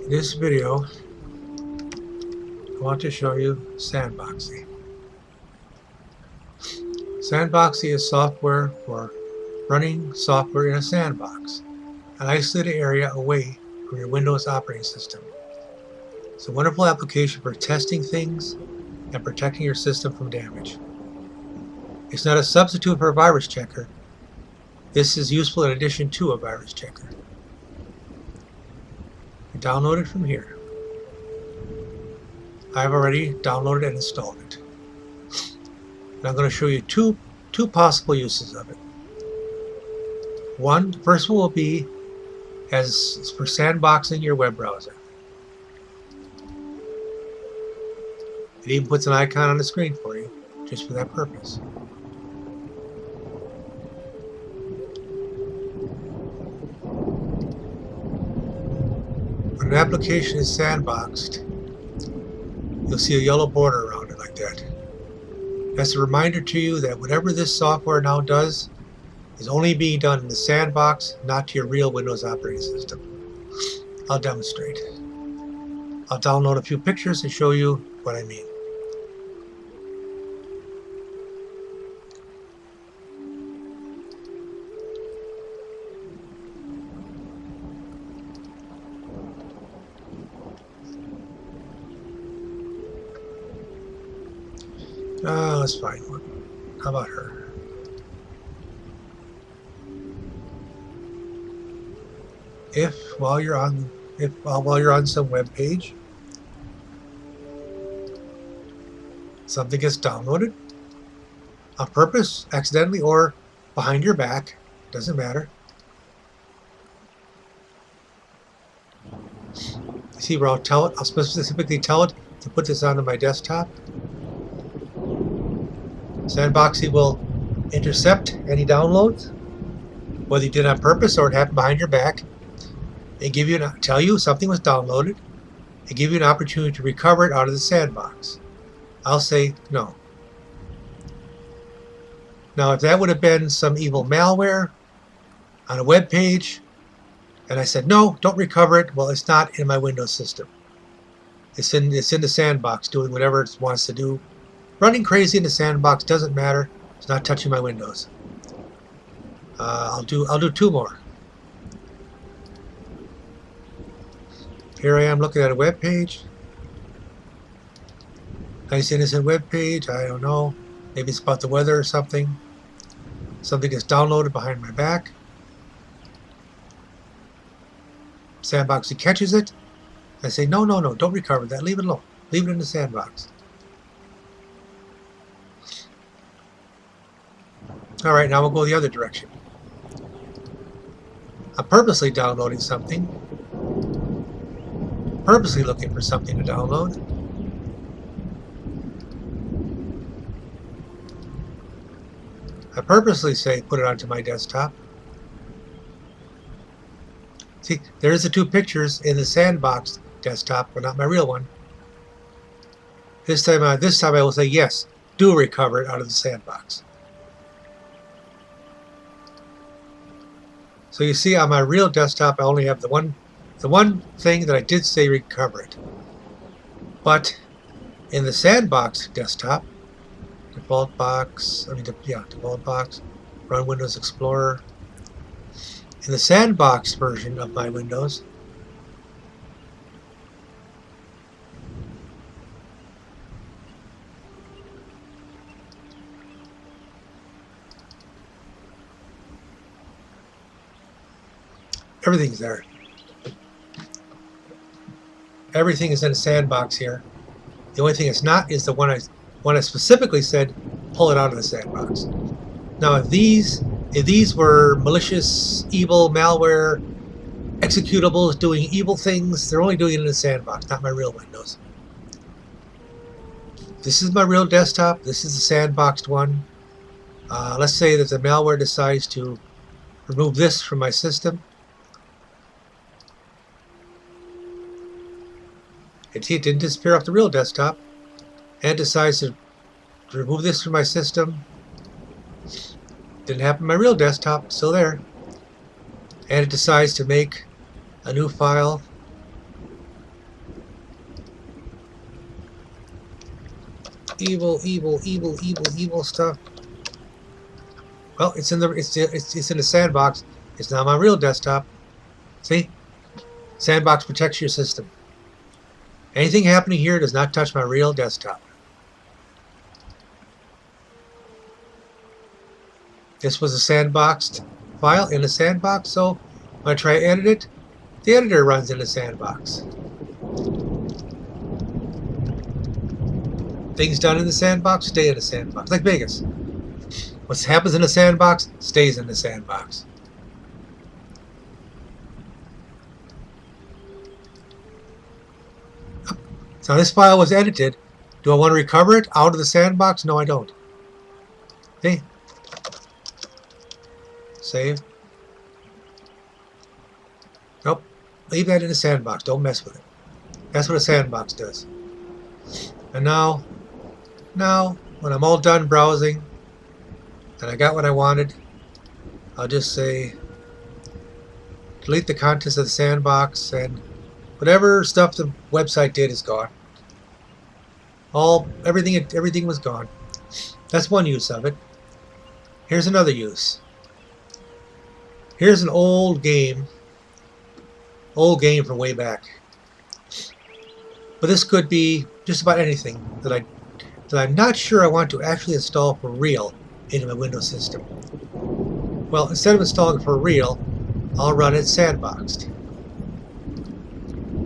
In this video, I want to show you Sandboxie. Sandboxie is software for running software in a sandbox, an isolated area away from your Windows operating system. It's a wonderful application for testing things and protecting your system from damage. It's not a substitute for a virus checker. This is useful in addition to a virus checker. You download it from here. I've already downloaded and installed it. And I'm going to show you two possible uses of it. The first one will be as for sandboxing your web browser. It even puts an icon on the screen for you, just for that purpose. When an application is sandboxed, you'll see a yellow border around it like that. That's a reminder to you that whatever this software now does is only being done in the sandbox, not to your real Windows operating system. I'll demonstrate. I'll download a few pictures and show you what I mean. Let's find one. How about her? While you're on some web page, something gets downloaded on purpose, accidentally, or behind your back, doesn't matter. See where I'll specifically tell it to put this onto my desktop. Sandboxie will intercept any downloads, whether you did it on purpose or it happened behind your back. They tell you something was downloaded. They give you an opportunity to recover it out of the sandbox. I'll say no. Now, if that would have been some evil malware on a web page, and I said no, don't recover it, well, it's not in my Windows system. It's in the sandbox doing whatever it wants to do. Running crazy in the sandbox doesn't matter. It's not touching my Windows. I'll do two more. Here I am looking at a web page. Nice innocent web page. I don't know. Maybe it's about the weather or something. Something gets downloaded behind my back. Sandboxie catches it. I say no, don't recover that. Leave it alone. Leave it in the sandbox. Alright, now we'll go the other direction. I'm purposely downloading something. Purposely looking for something to download. I purposely say put it onto my desktop. See, there's the two pictures in the sandbox desktop, but not my real one. This time I will say yes, do recover it out of the sandbox. So you see, on my real desktop, I only have the one thing that I did say recover it. But in the sandbox desktop, default box, run Windows Explorer. In the sandbox version of my Windows, everything's there. Everything is in a sandbox here. The only thing it's not is the one I specifically said pull it out of the sandbox. Now, if these were malicious, evil, malware, executables doing evil things, they're only doing it in the sandbox, not my real Windows. This is my real desktop. This is the sandboxed one. Let's say that the malware decides to remove this from my system. It didn't disappear off the real desktop, and decides to remove this from my system. Didn't happen on my real desktop, still there. And it decides to make a new file evil stuff. Well, it's in the sandbox. It's not my real desktop. See, sandbox protects your system. Anything happening here does not touch my real desktop. This was a sandboxed file in the sandbox, so when I try to edit it, the editor runs in the sandbox. Things done in the sandbox stay in the sandbox, like Vegas. What happens in the sandbox stays in the sandbox. So this file was edited. Do I want to recover it out of the sandbox? No, I don't. Okay. Save. Nope. Leave that in the sandbox. Don't mess with it. That's what a sandbox does. And now, when I'm all done browsing and I got what I wanted, I'll just say delete the contents of the sandbox, and whatever stuff the website did is gone. Everything was gone. That's one use of it. Here's another use. Here's an old game from way back. But this could be just about anything that I'm not sure I want to actually install for real into my Windows system. Well, instead of installing it for real, I'll run it sandboxed.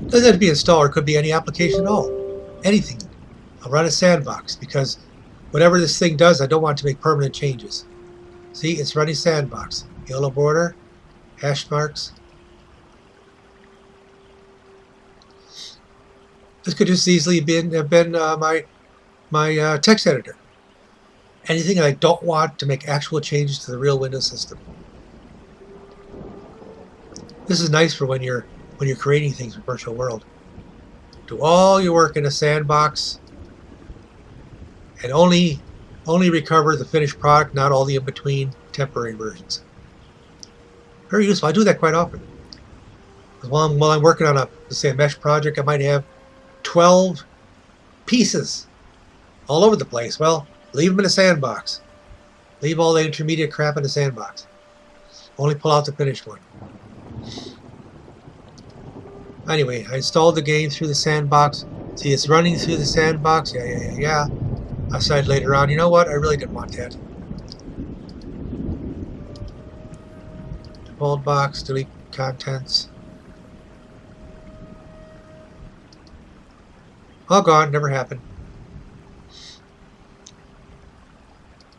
Doesn't have to be installed, it could be any application at all. Anything. I'll run it sandboxed because whatever this thing does, I don't want to make permanent changes. See, it's running sandbox. Yellow border, hash marks. This could just easily have been my text editor. Anything that I don't want to make actual changes to the real Windows system. This is nice for when you're creating things in virtual world. Do all your work in a sandbox and only recover the finished product, not all the in-between temporary versions. Very useful. I do that quite often. While I'm working on let's say a mesh project, I might have 12 pieces all over the place. Well, leave them in a sandbox. Leave all the intermediate crap in the sandbox. Only pull out the finished one. Anyway, I installed the game through the sandbox. See, it's running through the sandbox. Yeah. I decided later on, you know what? I really didn't want that. Default box, delete contents. All gone, never happened.